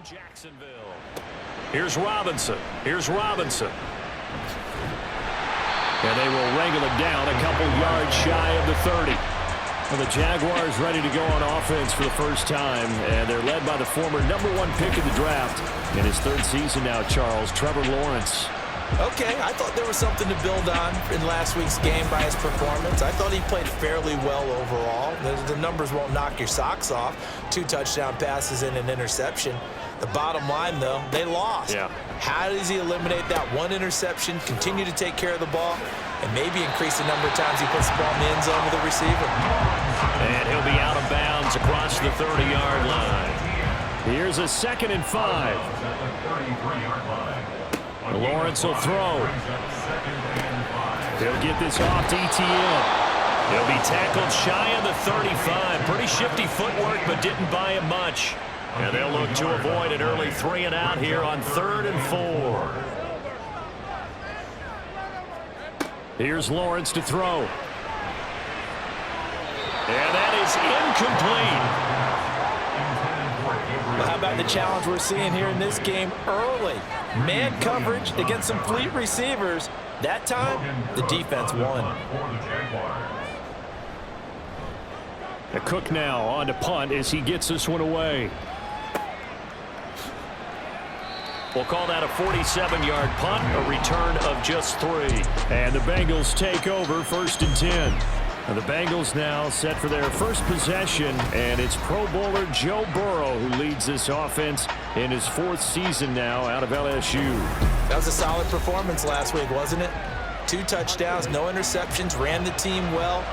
Jacksonville. Here's Robinson. Here's Robinson. And they will wrangle it down a couple yards shy of the 30. Well, the Jaguars ready to go on offense for the first time, and they're led by the former #1 pick in the draft in his third season now, Charles, Trevor Lawrence. Okay, I thought there was something to build on in last week's game by his performance. I thought he played fairly well overall. The numbers won't knock your socks off. 2 touchdown passes and an interception. The bottom line, though, they lost. Yeah. How does he eliminate that 1 interception, continue to take care of the ball, and maybe increase the number of times he puts the ball in the end zone with a receiver? And he'll be out of bounds across the 30-yard line. Here's a 2nd and 5. Lawrence will throw. He'll get this off to ETN. He'll be tackled shy of the 35. Pretty shifty footwork, but didn't buy him much. And they'll look to avoid an early 3 and out here on 3rd and 4. Here's Lawrence to throw. And that is incomplete. Well, how about the challenge we're seeing here in this game early? Man coverage against some fleet receivers. That time, the defense won. A Cook now on to punt as he gets this one away. We'll call that a 47-yard punt, a return of just 3. And the Bengals take over 1st and 10. And the Bengals now set for their first possession, and it's Pro Bowler Joe Burrow who leads this offense in his 4th season now out of LSU. That was a solid performance last week, wasn't it? 2 touchdowns, no interceptions, ran the team well,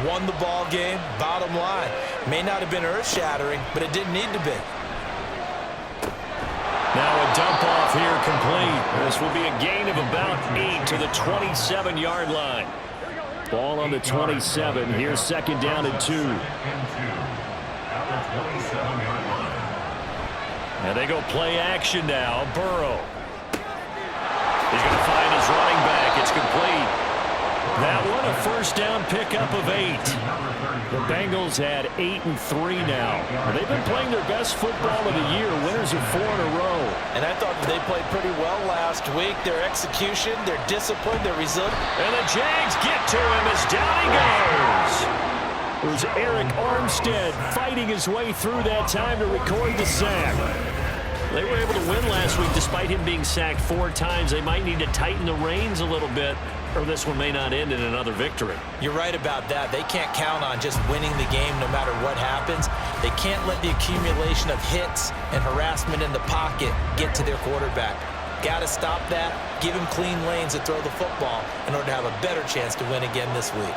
won the ball game. Bottom line, may not have been earth-shattering, but it didn't need to be. Now a dump off here complete. This will be a gain of about 8 to the 27-yard line. Ball on the 27. Here's 2nd down and 2. And they go play action now. Burrow. He's going to find his running back. It's complete. That one a 1st down pickup of 8. The Bengals had 8 and 3 now. They've been playing their best football of the year. Winners of 4 in a row. And I thought they played pretty well last week. Their execution, their discipline, their resilience. And the Jags get to him as down he goes. It was Eric Armstead fighting his way through that time to record the sack. They were able to win last week despite him being sacked 4 times. They might need to tighten the reins a little bit, or this one may not end in another victory. You're right about that. They can't count on just winning the game no matter what happens. They can't let the accumulation of hits and harassment in the pocket get to their quarterback. Got to stop that, give him clean lanes to throw the football in order to have a better chance to win again this week.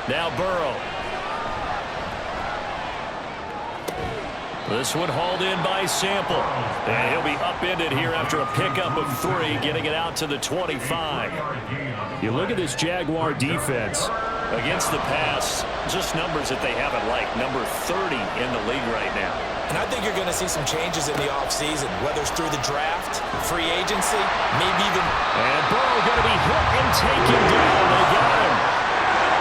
Now Burrow. This one hauled in by Sample. And he'll be upended here after a pickup of 3, getting it out to the 25. You look at this Jaguar defense against the pass, just numbers that they haven't liked. Number 30 in the league right now. And I think you're going to see some changes in the offseason, whether it's through the draft, free agency, maybe even... And Burrow going to be hit and taken down. They got him.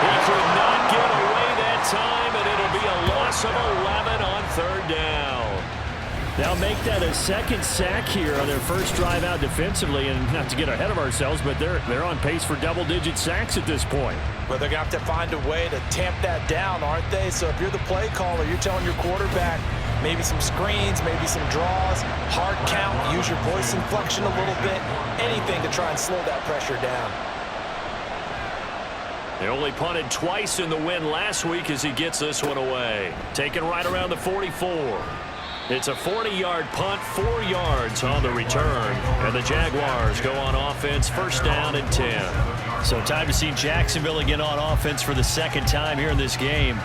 He could not get away that time, and it'll be a loss of 11 on 3rd down. They'll make that a 2nd sack here on their first drive out defensively, and not to get ahead of ourselves, but they're on pace for double-digit sacks at this point. Well, they're going to have to find a way to tamp that down, aren't they? So if you're the play caller, you're telling your quarterback maybe some screens, maybe some draws, hard count, use your voice inflection a little bit, anything to try and slow that pressure down. They only punted twice in the win last week as he gets this one away. Taken right around the 44. It's a 40-yard punt, 4 yards on the return. And the Jaguars go on offense, 1st down and 10. So time to see Jacksonville again on offense for the 2nd time here in this game.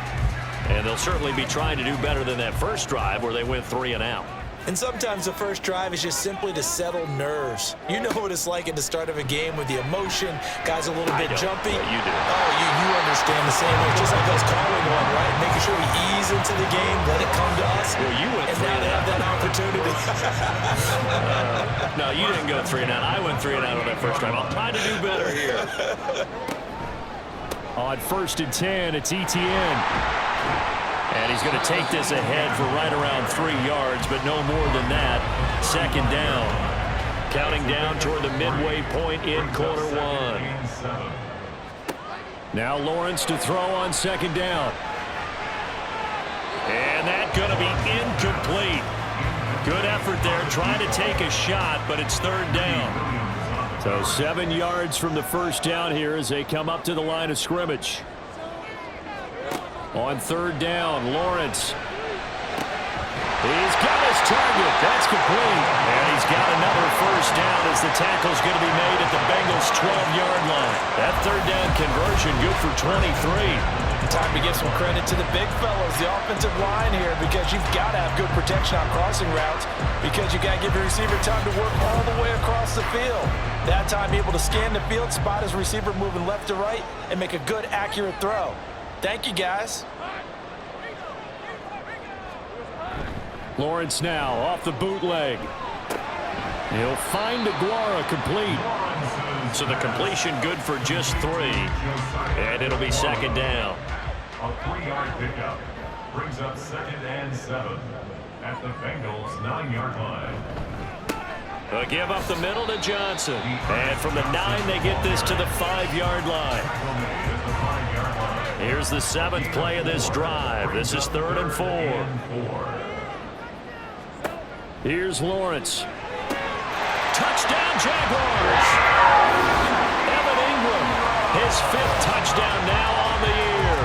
And they'll certainly be trying to do better than that first drive where they went 3 and out. And sometimes the first drive is just simply to settle nerves. You know what it's like at the start of a game with the emotion, guys a little bit jumpy. You do. Oh, you understand the same way. It's just like us calling one, right? Making sure we ease into the game, let it come to us. Well, you went and now they have that opportunity. No, you didn't go 3 and out. I went 3 and out on that first drive. I'm trying to do better here. On 1st and 10, it's ETN. And he's going to take this ahead for right around 3 yards, but no more than that. Second down. Counting down toward the midway point in quarter one. Now Lawrence to throw on second down. And that's going to be incomplete. Good effort there, trying to take a shot, but it's third down. So 7 yards from the first down here as they come up to the line of scrimmage. On third down, Lawrence. He's got his target. That's complete. And he's got another first down as the tackle's going to be made at the Bengals' 12-yard line. That third down conversion good for 23. Time to give some credit to the big fellows, the offensive line here, because you've got to have good protection on crossing routes, because you got to give your receiver time to work all the way across the field. That time able to scan the field, spot his receiver moving left to right, and make a good, accurate throw. Thank you, guys. Lawrence now off the bootleg. He'll find Aguara complete. So the completion good for just 3. And it'll be second down. A 3-yard pickup brings up 2nd and 7 at the Bengals' 9-yard line. A give up the middle to Johnson. And from the 9, they get this to the 5-yard line. Here's the 7th play of this drive. This is 3rd and 4. Here's Lawrence. Touchdown, Jaguars. Evan Ingram, his 5th touchdown now on the year.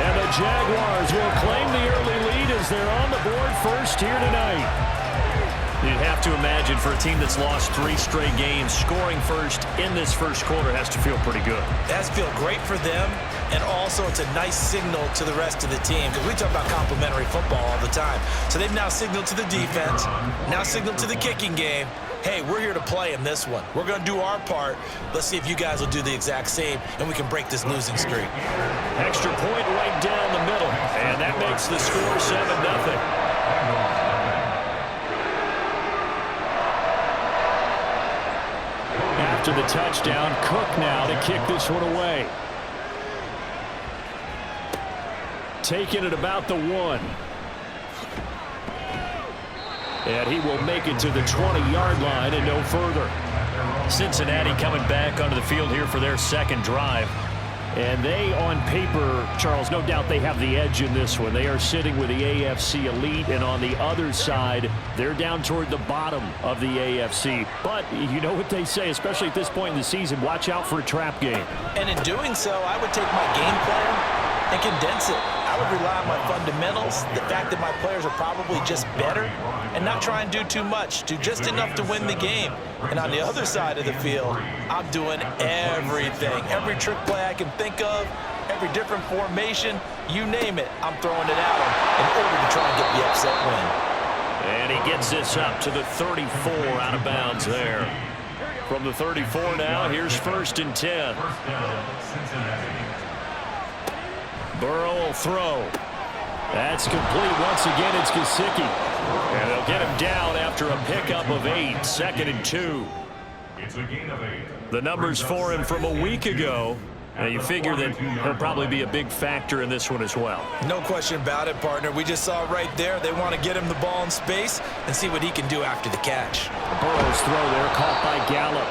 And the Jaguars will claim the early lead as they're on the board first here tonight. You'd have to imagine for a team that's lost 3 straight games, scoring first in this first quarter has to feel pretty good. It has to feel great for them, and also it's a nice signal to the rest of the team, because we talk about complimentary football all the time. So they've now signaled to the defense, now signaled to the kicking game, hey, we're here to play in this one. We're going to do our part. Let's see if you guys will do the exact same, and we can break this losing streak. Extra point right down the middle, and that makes the score 7-0. After the touchdown, Cook now to kick this one away. Taking it about the 1. And he will make it to the 20-yard line and no further. Cincinnati coming back onto the field here for their second drive. And they, on paper, Charles, no doubt they have the edge in this one. They are sitting with the AFC elite, and on the other side, they're down toward the bottom of the AFC. But you know what they say, especially at this point in the season, watch out for a trap game. And in doing so, I would take my game plan and condense it. I would rely on my fundamentals, the fact that my players are probably just better, and not try and do too much, do just enough to win the game. And on the other side of the field, I'm doing everything. Every trick play I can think of, every different formation, you name it, I'm throwing it at them in order to try and get the upset win. And he gets this up to the 34 out of bounds there. From the 34 now, here's 1st and 10. Burrow will throw. That's complete. Once again, it's Gesicki. And they'll get him down after a pickup of 8. 2nd and 2. It's a gain of 8. The numbers for him from a week ago. Now you figure that he'll probably be a big factor in this one as well. No question about it, partner. We just saw right there. They want to get him the ball in space and see what he can do after the catch. Burrow's throw there caught by Gallup.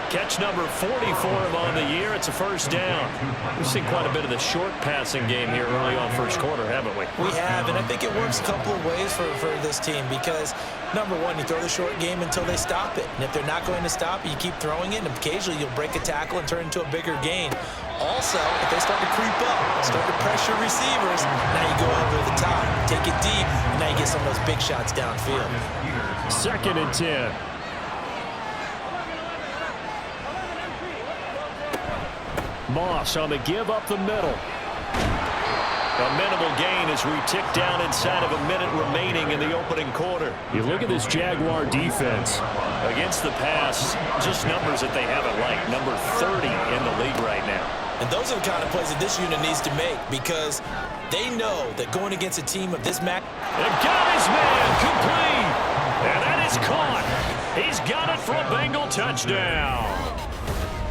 Catch number 40 for him on the year. It's a first down. We've seen quite a bit of the short passing game here early on first quarter, haven't we? We have, and I think it works a couple of ways for this team because, number one, you throw the short game until they stop it. And if they're not going to stop it, you keep throwing it, and occasionally you'll break a tackle and turn it into a bigger gain. Also, if they start to creep up, start to pressure receivers, now you go over the top, take it deep, and now you get some of those big shots downfield. 2nd and 10. Moss on the give up the middle. A minimal gain as we tick down inside of a minute remaining in the opening quarter. You look at this Jaguar defense against the pass, just numbers that they haven't liked. Number 30 in the league right now. And those are the kind of plays that this unit needs to make because they know that going against a team of this They got his man complete. And that is caught. He's got it for a Bengal touchdown.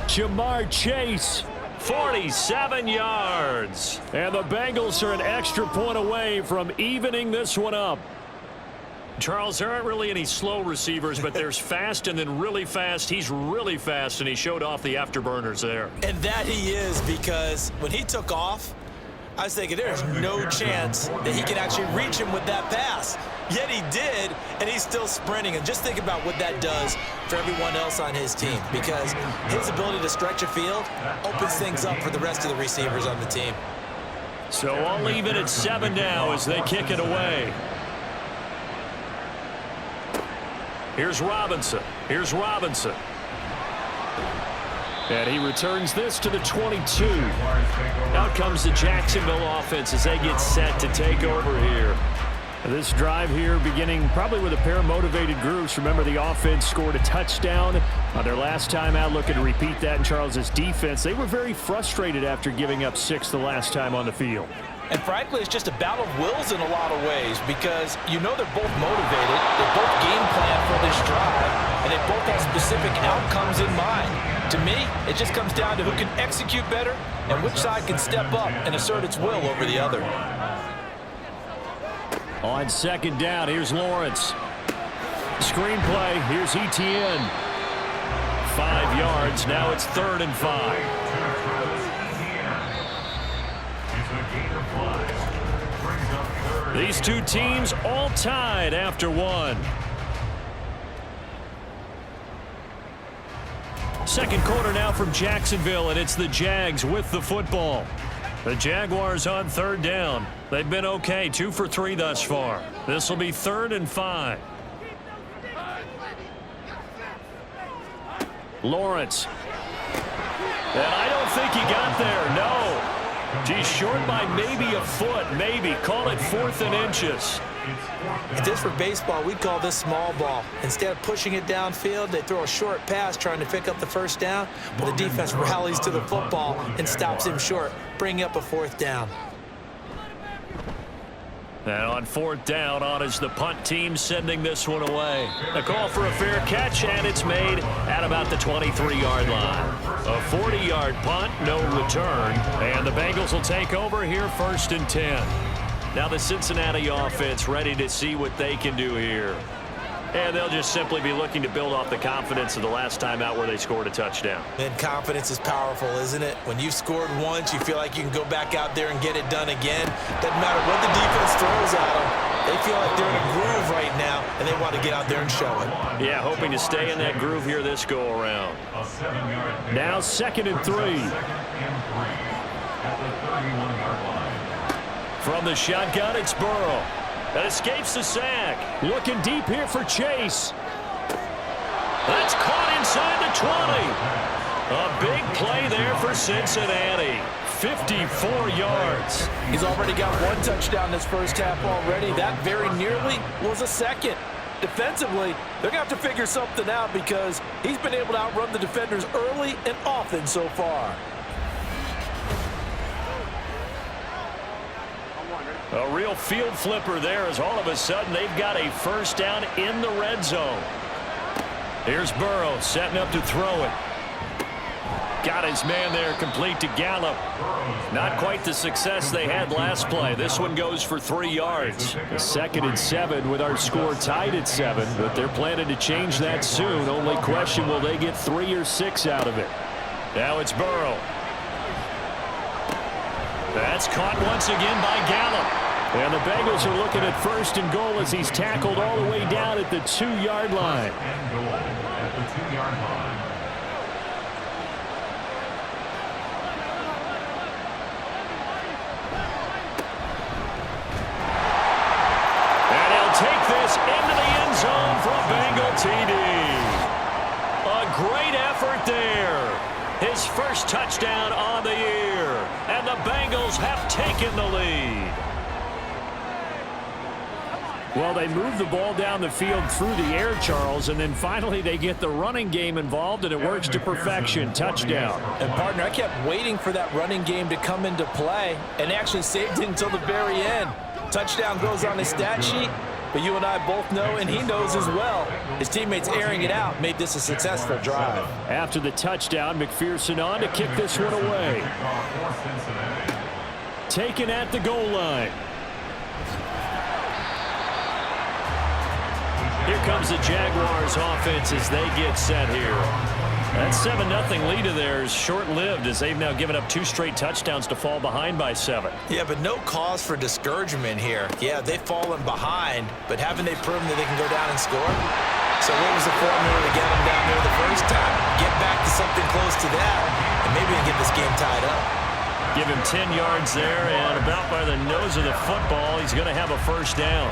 Jamar Chase 47 yards. And the Bengals are an extra point away from evening this one up. Charles, there aren't really any slow receivers, but there's fast and then really fast. He's really fast, and he showed off the afterburners there. And that he is, because when he took off, I was thinking there's no chance that he can actually reach him with that pass. Yet he did, and he's still sprinting. And just think about what that does for everyone else on his team, because his ability to stretch a field opens things up for the rest of the receivers on the team. So I'll leave it at 7 now as they kick it away. Here's Robinson. Here's Robinson. And he returns this to the 22. Out comes the Jacksonville offense as they get set to take over here. This drive here beginning probably with a pair of motivated groups. Remember, the offense scored a touchdown on their last time out, looking to repeat that in Charles's defense. They were very frustrated after giving up 6 the last time on the field. And frankly, it's just a battle of wills in a lot of ways, because you know they're both motivated, they both game plan for this drive, and they both have specific outcomes in mind. To me, it just comes down to who can execute better and which side can step up and assert its will over the other. On second down, here's Lawrence. Screenplay, here's Etienne. 5 yards, now it's 3rd and 5. These two teams all tied after 1. Second quarter now from Jacksonville, and it's the Jags with the football. The Jaguars on 3rd down. They've been okay, 2 for 3 thus far. This will be 3rd and 5. Lawrence. And I don't think he got there, no. He's short by maybe a foot, maybe. Call it 4th and inches. If this were baseball, we'd call this small ball. Instead of pushing it downfield, they throw a short pass trying to pick up the 1st down, but the defense rallies to the football and stops him short, bringing up a 4th down. And on 4th down, on is the punt team sending this one away. A call for a fair catch, and it's made at about the 23-yard line. A 40-yard punt, no return, and the Bengals will take over here 1st and 10. Now the Cincinnati offense ready to see what they can do here. And they'll just simply be looking to build off the confidence of the last time out where they scored a touchdown. And confidence is powerful, isn't it? When you've scored once, you feel like you can go back out there and get it done again. Doesn't matter what the defense throws at them. They feel like they're in a groove right now, and they want to get out there and show it. Yeah, hoping to stay in that groove here this go-around. Now 2nd and 3. At the 31-yard line. From the shotgun, it's Burrow. That escapes the sack. Looking deep here for Chase. That's caught inside the 20. A big play there for Cincinnati. 54 yards. He's already got 1 touchdown this first half already. That very nearly was a 2nd. Defensively, they're going to have to figure something out, because he's been able to outrun the defenders early and often so far. A real field flipper there, as all of a sudden they've got a 1st down in the red zone. Here's Burrow setting up to throw it. Got his man there, complete to Gallup. Not quite the success they had last play. This one goes for 3 yards. 2nd and 7 with our score tied at 7, but they're planning to change that soon. Only question, will they get 3 or 6 out of it? Now it's Burrow. That's caught once again by Gallup. And the Bengals are looking at 1st and goal as he's tackled all the way down at the 2-yard line. And goal at the 2-yard line. And he'll take this into the end zone for a Bengal TD. A great effort there. His 1st touchdown on the year. And the Bengals have taken the lead. Well, they move the ball down the field through the air, Charles, and then finally they get the running game involved, and it works to perfection. Touchdown. And, partner, I kept waiting for that running game to come into play, and actually saved it until the very end. Touchdown goes on his stat sheet, But you and I both know, and he knows as well, his teammates airing it out made this a successful drive. After the touchdown, McPherson on to kick this one away. Taken at the goal line. Here comes the Jaguars offense as they get set here. That 7-0 lead of theirs short-lived as they've now given up 2 straight touchdowns to fall behind by 7. Yeah, but no cause for discouragement here. Yeah, they've fallen behind, but haven't they proven that they can go down and score? So what was the formula to get them down there the first time? Get back to something close to that, and maybe we can get this game tied up. Give him 10 yards there, and about by the nose of the football, he's going to have a first down.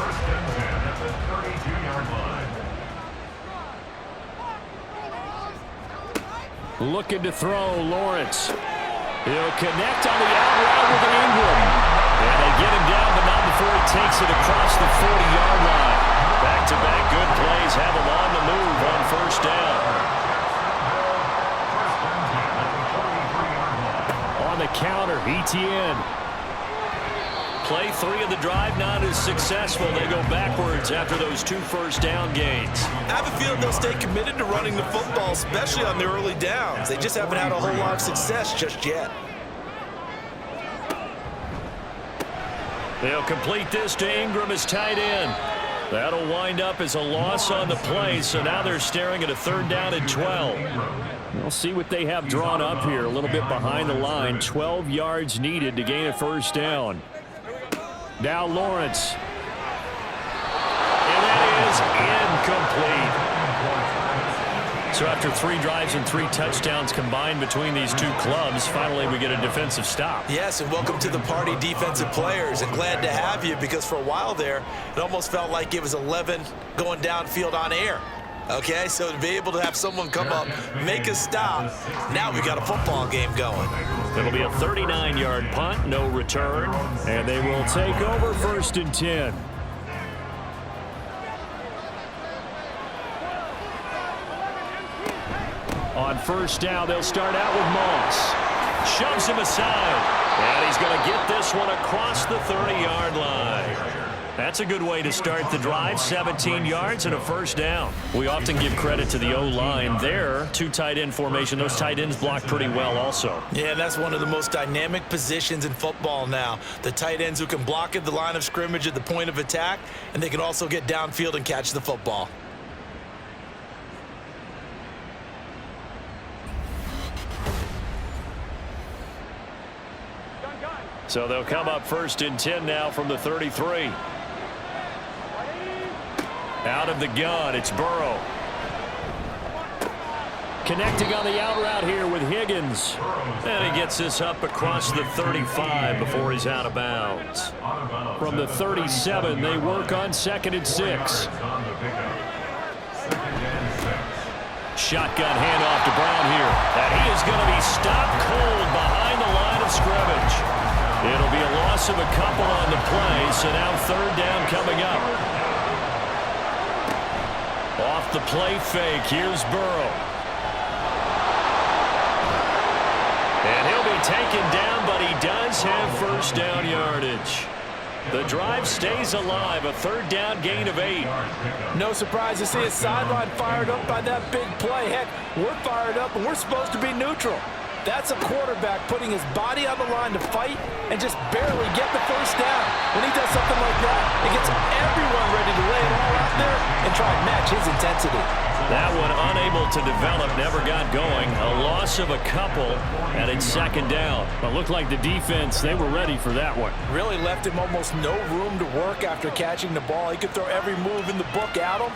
Looking to throw, Lawrence. He'll connect on the out route with Ingram. And they get him down, but not before he takes it across the 40-yard line. Back-to-back good plays have him on the move on first down. On the counter, ETN. Play 3 of the drive not as successful. They go backwards after those 2 first down gains. I have a feeling they'll stay committed to running the football, especially on the early downs. They just haven't had a whole lot of success just yet. They'll complete this to Ingram as tight end. That'll wind up as a loss on the play, so now they're staring at a 3rd down and 12. We'll see what they have drawn up here, a little bit behind the line. 12 yards needed to gain a first down. Now Lawrence. And that is incomplete. So after 3 drives and 3 touchdowns combined between these 2 clubs, finally we get a defensive stop. Yes, and welcome to the party, defensive players, and glad to have you, because for a while there, it almost felt like it was 11 going downfield on air. Okay, so to be able to have someone come up, make a stop, now we got a football game going. It'll be a 39-yard punt, no return, and they will take over 1st and 10. On first down, they'll start out with Moss. Shoves him aside, and he's going to get this one across the 30-yard line. That's a good way to start the drive, 17 yards and a first down. We often give credit to the O-line there. 2 tight end formation. Those tight ends block pretty well also. Yeah, that's one of the most dynamic positions in football now. The tight ends who can block at the line of scrimmage at the point of attack, and they can also get downfield and catch the football. So they'll come up 1st and 10 now from the 33. Out of the gun, it's Burrow. Connecting on the out route here with Higgins. And he gets this up across the 35 before he's out of bounds. From the 37, they work on 2nd and 6. Shotgun handoff to Brown here. And he is going to be stopped cold behind the line of scrimmage. It'll be a loss of a couple on the play, so now 3rd down coming up. Off the play fake, here's Burrow. And he'll be taken down, but he does have first down yardage. The drive stays alive, a 3rd down gain of 8. No surprise to see his sideline fired up by that big play. Heck, we're fired up, and we're supposed to be neutral. That's a quarterback putting his body on the line to fight and just barely get the first down. When he does something like that, it gets everyone ready to lay it all out there and try and match his intensity. That one unable to develop, never got going. A loss of a couple, and it's 2nd down. It looked like the defense, they were ready for that one. Really left him almost no room to work after catching the ball. He could throw every move in the book at him.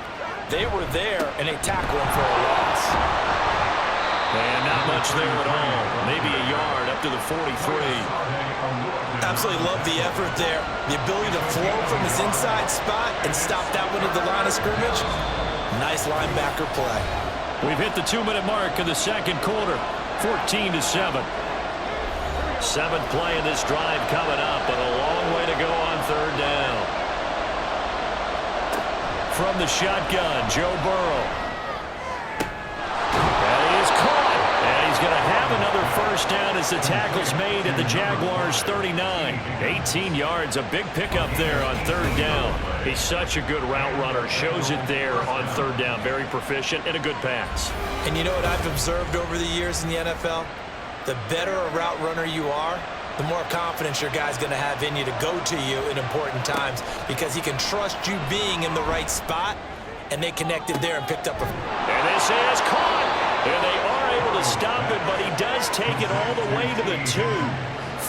They were there, and they tackled him for a loss. And not much there at all. Maybe a yard up to the 43. Absolutely love the effort there. The ability to flow from his inside spot and stop that one at the line of scrimmage. Nice linebacker play. We've hit the 2-minute mark of the 2nd quarter. 14-7. 7th play in this drive coming up, but a long way to go on 3rd down. From the shotgun, Joe Burrow. That is caught. And he's going to have another first first down as the tackle's made at the Jaguars 39. 18 yards, a big pickup there on third down. He's such a good route runner. Shows it there on third down. Very proficient and a good pass. And you know what I've observed over the years in the NFL? The better a route runner you are, the more confidence your guy's going to have in you to go to you in important times because he can trust you being in the right spot, and they connected there and picked up a... And this is caught, and they are able to stop it, but he does take it all the way to the 2.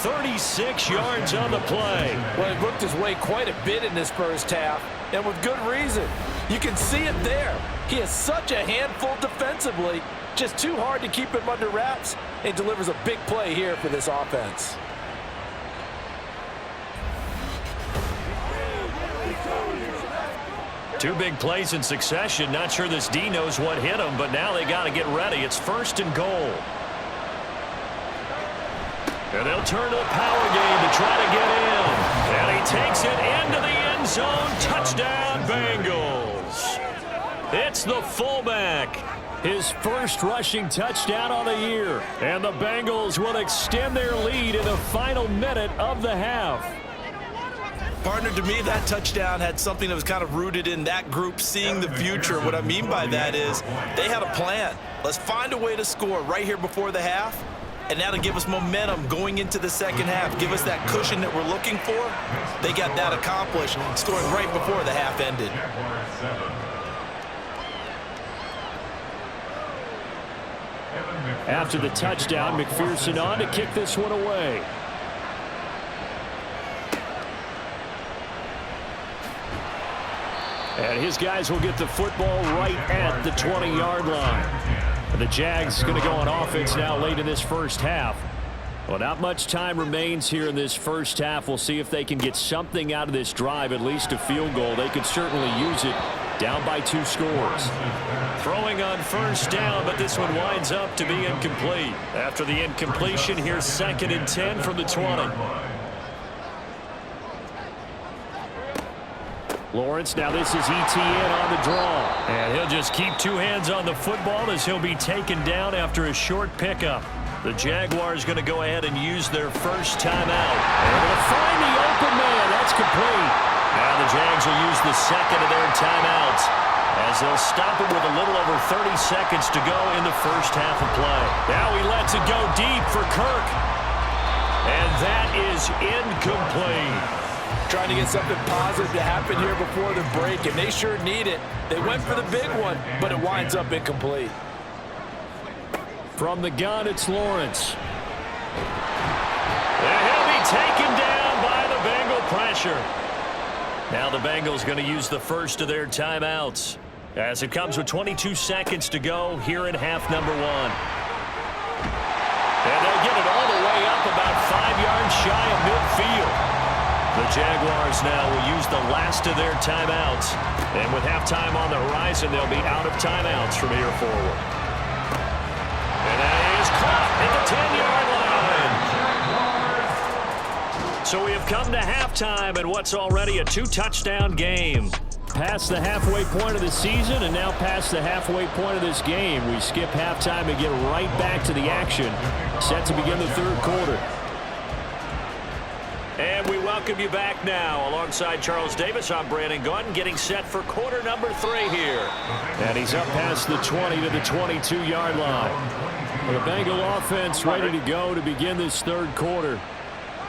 36 yards on the play. Well, he worked his way quite a bit in this first half, and with good reason. You can see it there. He is such a handful defensively, just too hard to keep him under wraps, and delivers a big play here for this offense. Two big plays in succession. Not sure this D knows what hit him, but now they got to get ready. It's first and goal. And they'll turn to the power game to try to get in. And he takes it into the end zone. Touchdown, Bengals. It's the fullback. His first rushing touchdown on the year. And the Bengals will extend their lead in the final minute of the half. Partner, to me, that touchdown had something that was kind of rooted in that group seeing the future. What I mean by that is they had a plan. Let's find a way to score right here before the half, and that'll give us momentum going into the second half, give us that cushion that we're looking for. They got that accomplished, scoring right before the half ended. After the touchdown, McPherson on to kick this one away. And his guys will get the football right at the 20-yard line. And the Jags going to go on offense now late in this first half. Well, not much time remains here in this first half. We'll see if they can get something out of this drive, at least a field goal. They could certainly use it down by 2 scores. Throwing on first down, but this one winds up to be incomplete. After the incompletion, here's 2nd and 10 from the 20. Lawrence, now this is ETN on the draw. And he'll just keep 2 hands on the football as he'll be taken down after a short pickup. The Jaguars going to go ahead and use their first timeout. They're going to find the open man. That's complete. Now the Jags will use the second of their timeouts as they'll stop it with a little over 30 seconds to go in the first half of play. Now he lets it go deep for Kirk. And that is incomplete. Trying to get something positive to happen here before the break, and they sure need it. They went for the big one, but it winds up incomplete. From the gun, it's Lawrence. And he'll be taken down by the Bengal pressure. Now the Bengals going to use the first of their timeouts as it comes with 22 seconds to go here in half number 1. And they'll get it all the way up about 5 yards shy of midfield. The Jaguars now will use the last of their timeouts. And with halftime on the horizon, they'll be out of timeouts from here forward. And that is caught at the 10-yard line. So we have come to halftime and what's already a 2-touchdown game. Past the halfway point of the season and now past the halfway point of this game. We skip halftime and get right back to the action. Set to begin the third quarter. And we welcome you back now. Alongside Charles Davis, I'm Brandon Gunn, getting set for quarter number 3 here. And he's up past the 20 to the 22-yard line. The Bengal offense ready to go to begin this third quarter.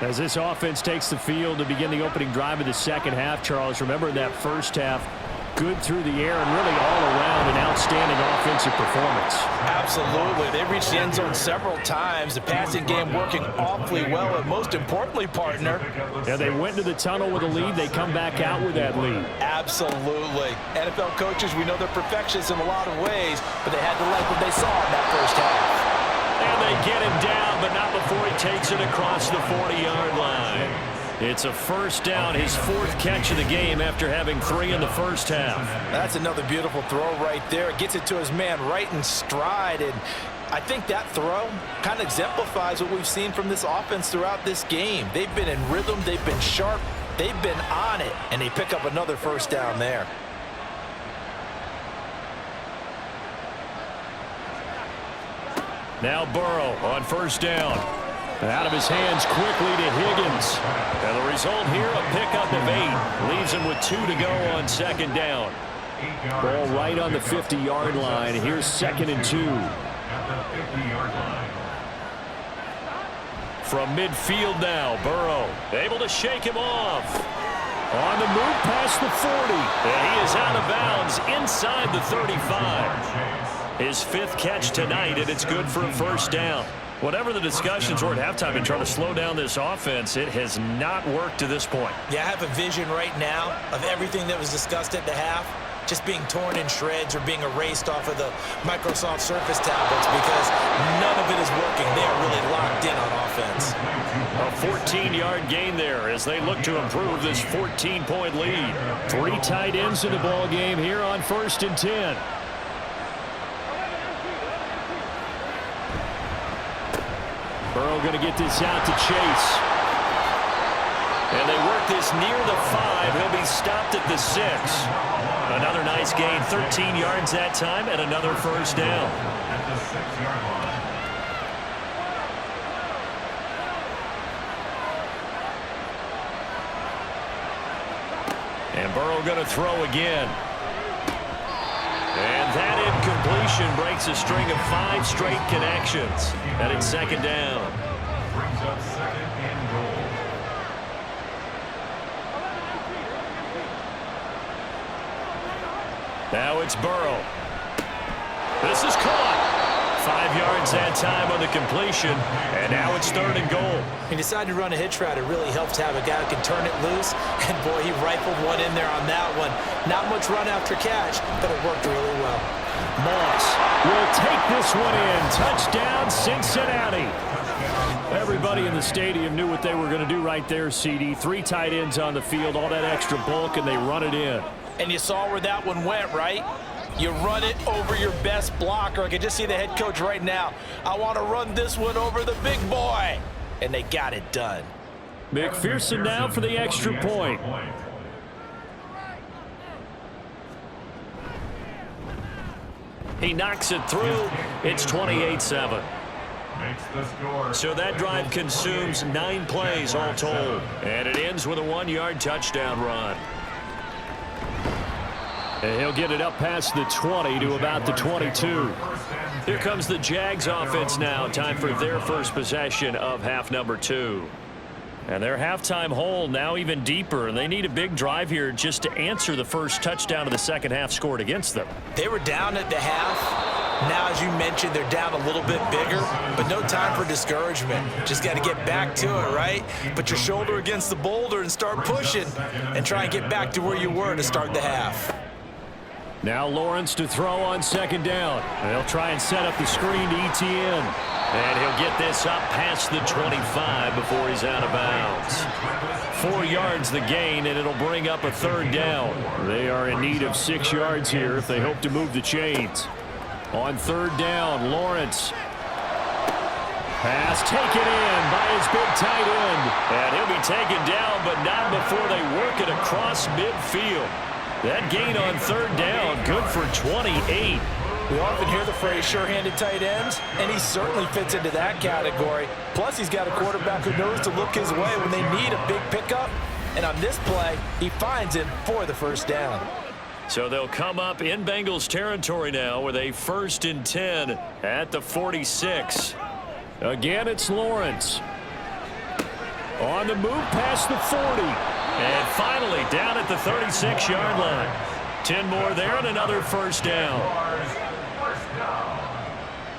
As this offense takes the field to begin the opening drive of the second half, Charles, remember in that first half, good through the air and really all around an outstanding offensive performance. Absolutely. They reached the end zone several times. The passing game working awfully well, and most importantly, partner. Yeah, they went into the tunnel with a lead. They come back out with that lead. Absolutely. NFL coaches, we know they're perfectionists in a lot of ways, but they had to like what they saw in that first half. And they get him down, but not before he takes it across the 40-yard line. It's a first down, his 4th catch of the game after having 3 in the first half. That's another beautiful throw right there. Gets it to his man right in stride, and I think that throw kind of exemplifies what we've seen from this offense throughout this game. They've been in rhythm, they've been sharp, they've been on it, and they pick up another first down there. Now Burrow on first down. Out of his hands quickly to Higgins. And the result here, a pickup of 8. Leaves him with 2 to go on second down. Ball right on the 50-yard line. Here's 2nd and 2. At the 50-yard line. From midfield now, Burrow able to shake him off. On the move past the 40. And he is out of bounds inside the 35. His 5th catch tonight, and it's good for a first down. Whatever the discussions were at halftime in trying to slow down this offense, it has not worked to this point. Yeah, I have a vision right now of everything that was discussed at the half just being torn in shreds or being erased off of the Microsoft Surface tablets because none of it is working. They are really locked in on offense. A 14-yard gain there as they look to improve this 14-point lead. 3 tight ends in the ball game here on 1st and 10. Burrow going to get this out to Chase. And they work this near the 5. He'll be stopped at the 6. Another nice gain, 13 yards that time, and another first down. At the 6-yard line. And Burrow going to throw again. And that incompletion breaks a string of 5 straight connections. And it's 2nd down. Brings up 2nd and goal. Now it's Burrow. This is caught. 5 yards that time on the completion. And now it's 3rd and goal. He decided to run a hitch route. It really helps to have a guy who can turn it loose. And, boy, he rifled one in there on that one. Not much run after catch, but it worked really well. Moss will take this one in. Touchdown, Cincinnati. Everybody in the stadium knew what they were going to do right there, CD. 3 tight ends on the field, all that extra bulk, and they run it in. And you saw where that one went, right? You run it over your best blocker. I can just see the head coach right now. I want to run this one over the big boy. And they got it done. McPherson now for the extra point. He knocks it through. It's 28-7. So that drive consumes 9 plays all told. And it ends with a 1-yard touchdown run. And he'll get it up past the 20 to about the 22. Here comes the Jags offense now. Time for their first possession of half number 2. And their halftime hole now even deeper. And they need a big drive here just to answer the first touchdown of the second half scored against them. They were down at the half. Now, as you mentioned, they're down a little bit bigger, but no time for discouragement. Just got to get back to it, right? Put your shoulder against the boulder and start pushing and try and get back to where you were to start the half. Now Lawrence to throw on 2nd down. They'll try and set up the screen to Etienne. And he'll get this up past the 25 before he's out of bounds. 4 yards the gain, and it'll bring up a 3rd down. They are in need of 6 yards here if they hope to move the chains. On 3rd down, Lawrence. Pass taken in by his big tight end. And he'll be taken down, but not before they work it across midfield. That gain on 3rd down, good for 28. We often hear the phrase sure-handed tight ends, and he certainly fits into that category. Plus, he's got a quarterback who knows to look his way when they need a big pickup. And on this play, he finds him for the first down. So they'll come up in Bengals territory now with a 1st and 10 at the 46. Again, it's Lawrence. On the move past the 40. And finally down at the 36-yard line. 10 more there and another first down. First down.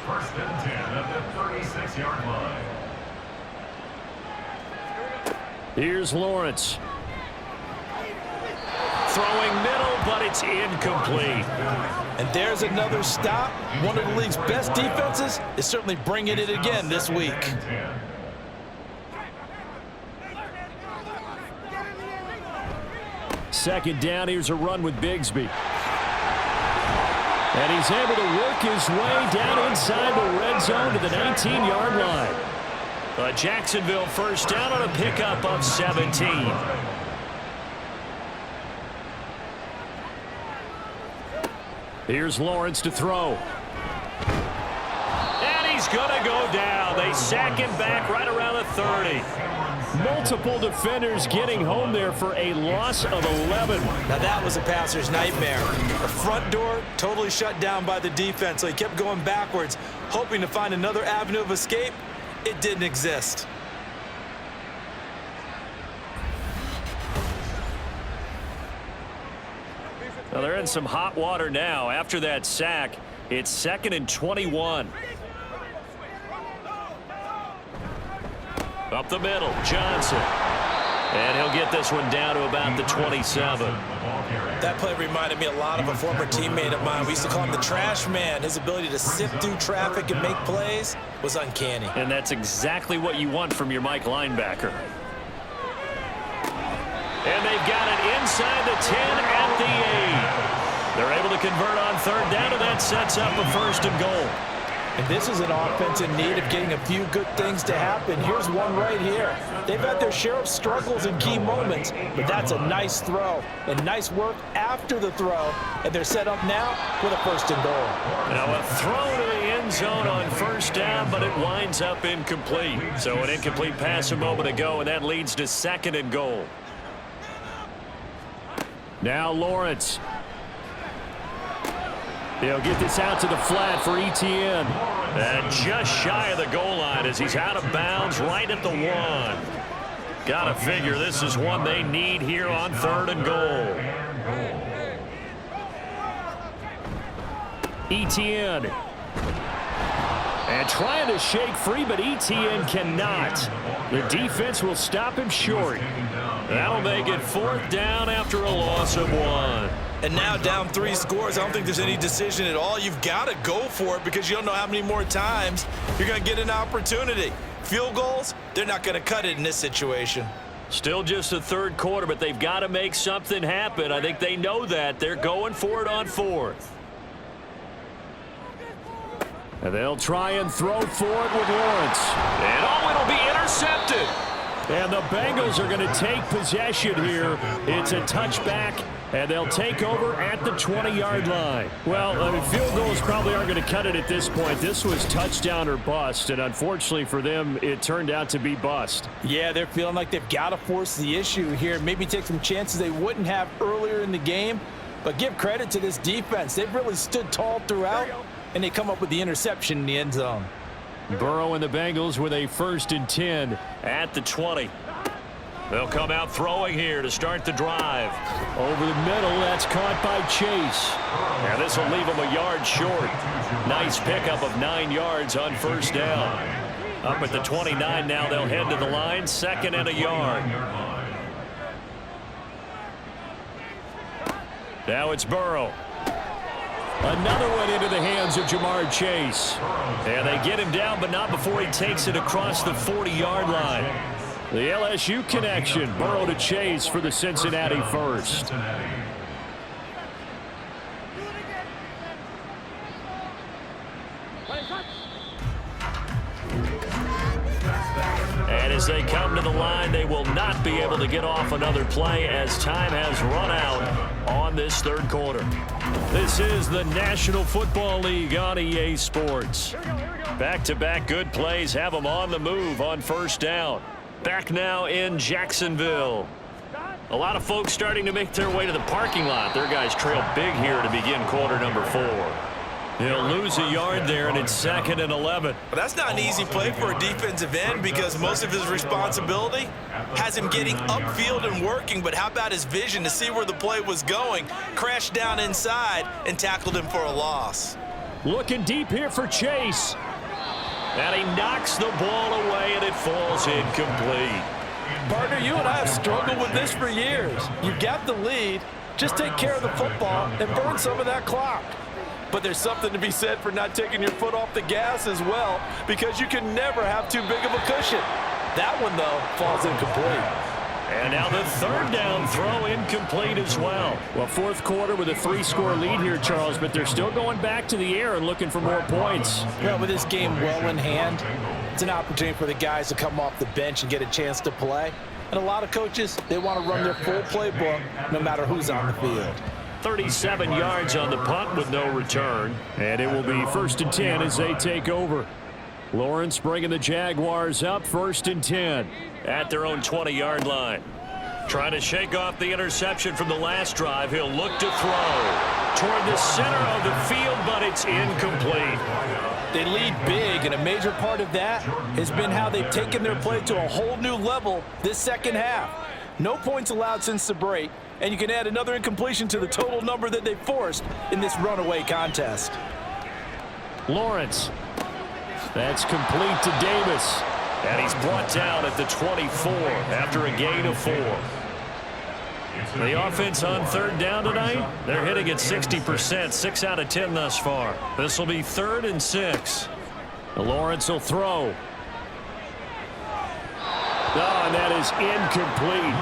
1st and 10 at the 36-yard line. Here's Lawrence. Throwing middle, but it's incomplete. And there's another stop. One of the league's best defenses is certainly bringing it again this week. 2nd down, here's a run with Bigsby. And he's able to work his way down inside the red zone to the 19-yard line. A Jacksonville first down on a pickup of 17. Here's Lawrence to throw. And he's he's going to go down. They sack him back right around the 30. Multiple defenders getting home there for a loss of 11. Now that was a passer's nightmare. The front door totally shut down by the defense, so he kept going backwards, hoping to find another avenue of escape. It didn't exist. Well, they're in some hot water now. After that sack, it's 2nd and 21. Up the middle, Johnson. And he'll get this one down to about the 27. That play reminded me a lot of a former teammate of mine. We used to call him the trash man. His ability to sift through traffic and make plays was uncanny. And that's exactly what you want from your Mike linebacker. And they've got it inside the 10 at the 8. They're able to convert on 3rd down, and that sets up a 1st and goal. And this is an offense in need of getting a few good things to happen. Here's one right here. They've had their share of struggles in key moments, but that's a nice throw and nice work after the throw. And they're set up now with a 1st and goal. Now a throw to the end zone on 1st down, but it winds up incomplete. So an incomplete pass a moment ago, and that leads to 2nd and goal. Now Lawrence. He'll get this out to the flat for Etienne. And just shy of the goal line as he's out of bounds right at the 1. Gotta figure this is one they need here on 3rd and goal. Etienne. And trying to shake free, but Etienne cannot. The defense will stop him short. That'll make it 4th down after a loss of 1. And now down 3 scores, I don't think there's any decision at all. You've got to go for it because you don't know how many more times you're going to get an opportunity. Field goals, they're not going to cut it in this situation. Still just the 3rd quarter, but they've got to make something happen. I think they know that. They're going for it on 4th. And they'll try and throw for it with Lawrence. And it'll be intercepted. And the Bengals are going to take possession here. It's a touchback, and they'll take over at the 20-yard line. Well, I mean, field goals probably aren't going to cut it at this point. This was touchdown or bust, and unfortunately for them, it turned out to be bust. Yeah, they're feeling like they've got to force the issue here. Maybe take some chances they wouldn't have earlier in the game. But give credit to this defense. They've really stood tall throughout, and they come up with the interception in the end zone. Burrow and the Bengals with a 1st and 10 at the 20. They'll come out throwing here to start the drive. Over the middle, that's caught by Chase. And this will leave him a yard short. Nice pickup of 9 yards on 1st down. Up at the 29 now, they'll head to the line, 2nd and a yard. Now it's Burrow. Another one into the hands of Jamar Chase. And they get him down, but not before he takes it across the 40-yard line. The LSU connection, Burrow to Chase for the Cincinnati 1st. And as they come to the line, they will not be able to get off another play as time has run out on this 3rd quarter. This is the National Football League on EA Sports. Back-to-back good plays have them on the move on 1st down. Back now in Jacksonville. A lot of folks starting to make their way to the parking lot. Their guys trail big here to begin quarter number 4. He'll lose a yard there, and it's 2nd and 11. That's not an easy play for a defensive end because most of his responsibility has him getting upfield and working, but how about his vision to see where the play was going, crashed down inside, and tackled him for a loss. Looking deep here for Chase. And he knocks the ball away, and it falls incomplete. Partner, you and I have struggled with this for years. You've got the lead. Just take care of the football and burn some of that clock. But there's something to be said for not taking your foot off the gas as well, because you can never have too big of a cushion. That one, though, falls incomplete. And now the 3rd down throw incomplete as well. Well, 4th quarter with a 3-score lead here, Charles, but they're still going back to the air and looking for more points. Well, with this game well in hand, it's an opportunity for the guys to come off the bench and get a chance to play. And a lot of coaches, they want to run their full playbook no matter who's on the field. 37 yards on the punt with no return. And it will be 1st and 10 as they take over. Lawrence bringing the Jaguars up 1st and 10 at their own 20-yard line. Trying to shake off the interception from the last drive. He'll look to throw toward the center of the field, but it's incomplete. They lead big, and a major part of that has been how they've taken their play to a whole new level this second half. No points allowed since the break, and you can add another incompletion to the total number that they forced in this runaway contest. Lawrence. That's complete to Davis. And he's brought down at the 24 after a gain of 4. The offense on 3rd down tonight, they're hitting at 60%, 6 out of 10 thus far. This will be 3rd and 6. Lawrence will throw. Oh, and that is incomplete.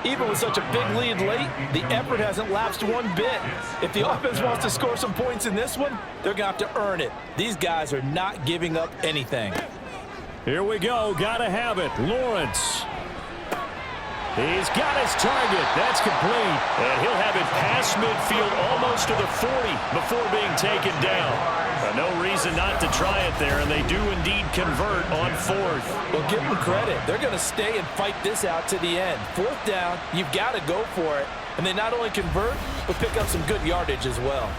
Even with such a big lead late, the effort hasn't lapsed one bit. If the offense wants to score some points in this one, they're going to have to earn it. These guys are not giving up anything. Here we go. Got to have it. Lawrence. He's got his target. That's complete. And he'll have it past midfield almost to the 40 before being taken down. No reason not to try it there, and they do indeed convert on 4th. Well, give them credit. They're going to stay and fight this out to the end. 4th down, you've got to go for it. And they not only convert, but pick up some good yardage as well.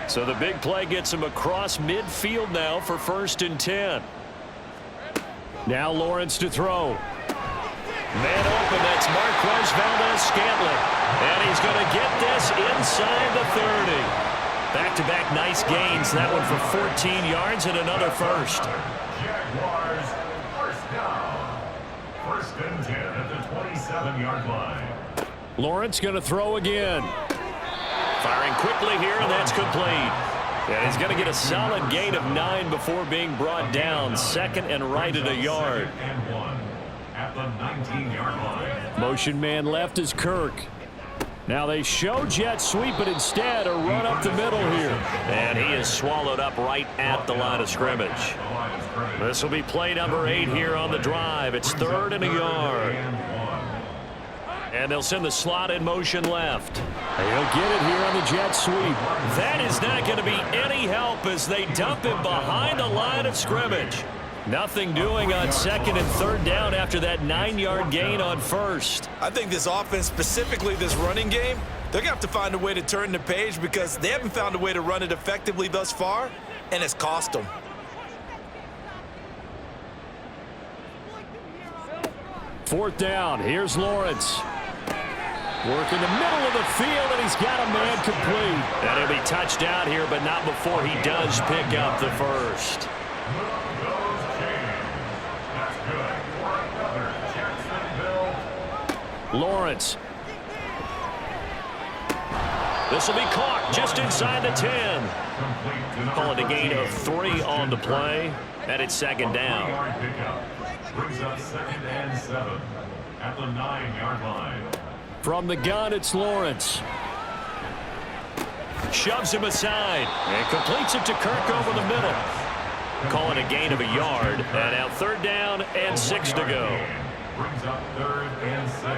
So the big play gets him across midfield now for 1st and 10. Now Lawrence to throw. Man open, that's Marquez Valdez-Scantling. And he's going to get this inside the 30. Back-to-back nice gains. That one for 14 yards and another first. Jaguars, 1st down. 1st and 10 at the 27-yard line. Lawrence going to throw again. Firing quickly here, and that's complete. And he's going to get a solid gain of 9 before being brought down. 2nd and right at a yard. 2nd and 1 at the 19-yard line. Motion man left is Kirk. Now they show jet sweep, but instead a run up the middle here. And he is swallowed up right at the line of scrimmage. This will be play number 8 here on the drive. It's 3rd and a yard. And they'll send the slot in motion left. He'll get it here on the jet sweep. That is not going to be any help as they dump him behind the line of scrimmage. Nothing doing on 2nd and 3rd down after that 9-yard gain on 1st. I think this offense, specifically this running game, they're going to have to find a way to turn the page because they haven't found a way to run it effectively thus far, and it's cost them. Fourth down. Here's Lawrence. Working the middle of the field, and he's got a man complete. And he'll be touchdown here, but not before he does pick up the first. Lawrence. This will be caught just inside the 10. Calling a gain of 3 on the play, and it's 2nd down. Brings up 2nd and 7 at the 9-yard line. From the gun, it's Lawrence. Shoves him aside and completes it to Kirk over the middle. Calling a gain of a yard, and now 3rd down and 6 to go. Brings up 3rd and 6.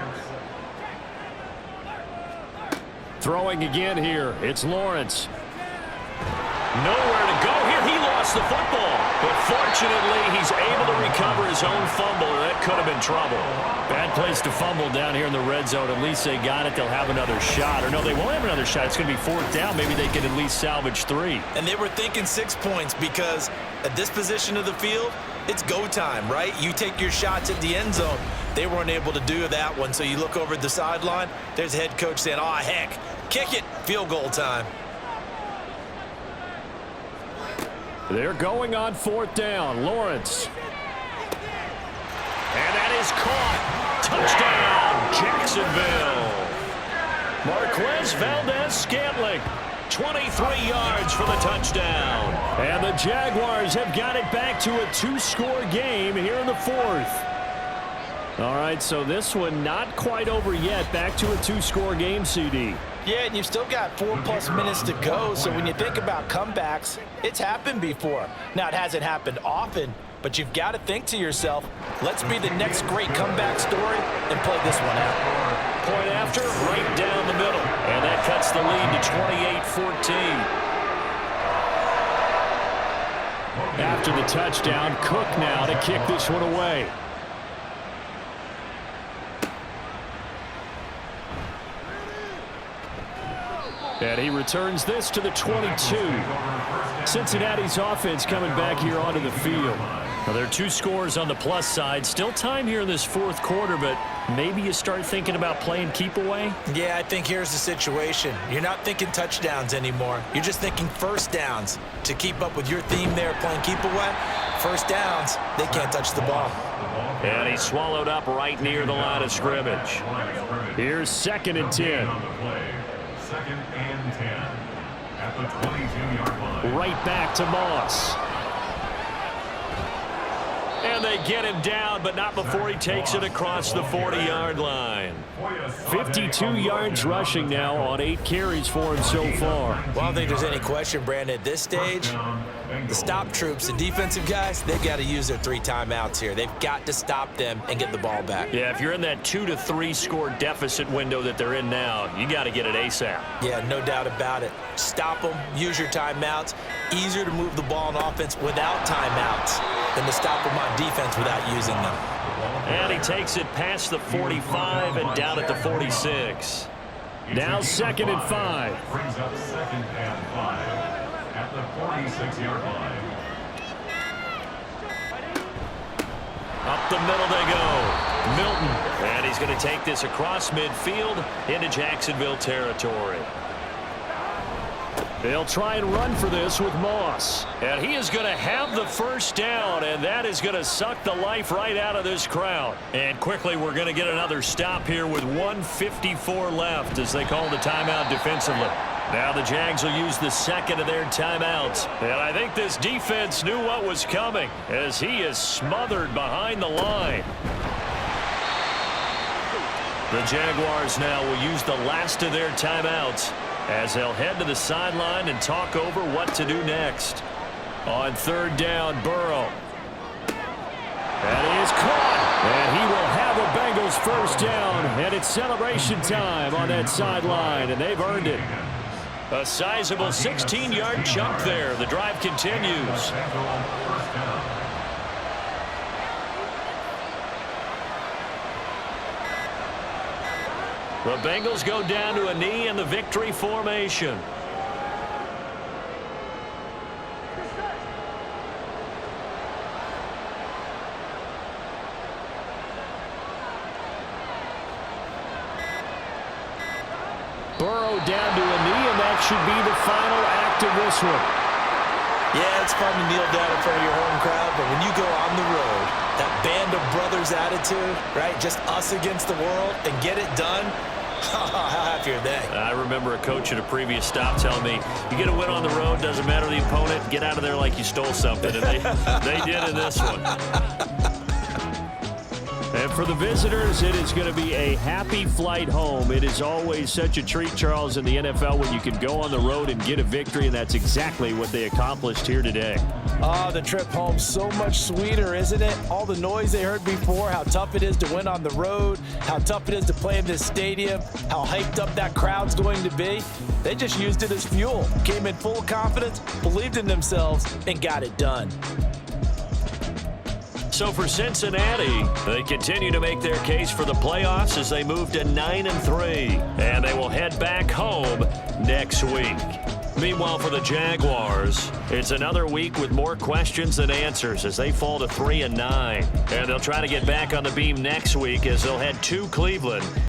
Throwing again here. It's Lawrence. Nowhere to go here. He lost the football. But fortunately, he's able to recover his own fumble, or that could have been trouble. Bad place to fumble down here in the red zone. At least they got it. They'll have another shot. Or no, they won't have another shot. It's going to be 4th down. Maybe they can at least salvage 3. And they were thinking 6 points because at this position of the field, it's go time, right? You take your shots at the end zone. They weren't able to do that one. So you look over at the sideline, there's the head coach saying, oh, heck, kick it, field goal time. They're going on 4th down. Lawrence. And that is caught. Touchdown, Jacksonville. Marquez Valdez-Scantling. 23 yards for the touchdown. And the Jaguars have got it back to a 2-score game here in the 4th. All right, so this one not quite over yet. Back to a 2-score game, CD. Yeah, and you've still got 4+ minutes to go, so when you think about comebacks, it's happened before. Now, it hasn't happened often, but you've got to think to yourself, let's be the next great comeback story and play this one out. Point after, right down the middle. And that cuts the lead to 28-14. After the touchdown, Cook now to kick this one away. And he returns this to the 22. Cincinnati's offense coming back here onto the field. Now, there are 2 scores on the plus side. Still time here in this fourth quarter, but maybe you start thinking about playing keep away? Yeah, I think here's the situation. You're not thinking touchdowns anymore. You're just thinking first downs. To keep up with your theme there, playing keep away, first downs, they can't touch the ball. And he's swallowed up right near the line of scrimmage. Here's 2nd and 10. 2nd and 10 at the 22-yard line. Right back to Moss. And they get him down, but not before he takes it across the 40-yard line. 52 yards rushing now on 8 carries for him so far. Well, I don't think there's any question, Brandon, at this stage, the stop troops, the defensive guys, they've got to use their 3 timeouts here. They've got to stop them and get the ball back. Yeah, if you're in that 2 to 3 score deficit window that they're in now, you got to get it ASAP. Yeah, no doubt about it. Stop them, use your timeouts. Easier to move the ball on offense without timeouts than to stop them on defense without using them. And he takes it past the 45 and down at the 46. Now 2nd and 5. Brings up 2nd and 5 at the 46-yard line. Up the middle they go. Milton. And he's going to take this across midfield into Jacksonville territory. They'll try and run for this with Moss. And he is going to have the first down, and that is going to suck the life right out of this crowd. And quickly, we're going to get another stop here with 1:54 left as they call the timeout defensively. Now the Jags will use the 2nd of their timeouts. And I think this defense knew what was coming as he is smothered behind the line. The Jaguars now will use the last of their timeouts as they'll head to the sideline and talk over what to do next. On 3rd down, Burrow. And he is caught. And he will have a Bengals first down. And it's celebration time on that sideline, and they've earned it. A sizable 16-yard chunk there. The drive continues. The Bengals go down to a knee in the victory formation. Burrow down to a knee, and that should be the final act of this one. Yeah, it's fun to kneel down in front of your home crowd, but when you go on the road, that band of brothers attitude, right? Just us against the world and get it done. How happy are they? I remember a coach at a previous stop telling me, you get a win on the road, doesn't matter the opponent, get out of there like you stole something. And they did in this one. And for the visitors, it is going to be a happy flight home. It is always such a treat, Charles, in the NFL when you can go on the road and get a victory, and that's exactly what they accomplished here today. Oh, the trip home, so much sweeter, isn't it? All the noise they heard before, how tough it is to win on the road, how tough it is to play in this stadium, how hyped up that crowd's going to be. They just used it as fuel, came in full confidence, believed in themselves, and got it done. So for Cincinnati, they continue to make their case for the playoffs as they move to 9-3, and they will head back home next week. Meanwhile, for the Jaguars, it's another week with more questions than answers as they fall to 3-9, and they'll try to get back on the beam next week as they'll head to Cleveland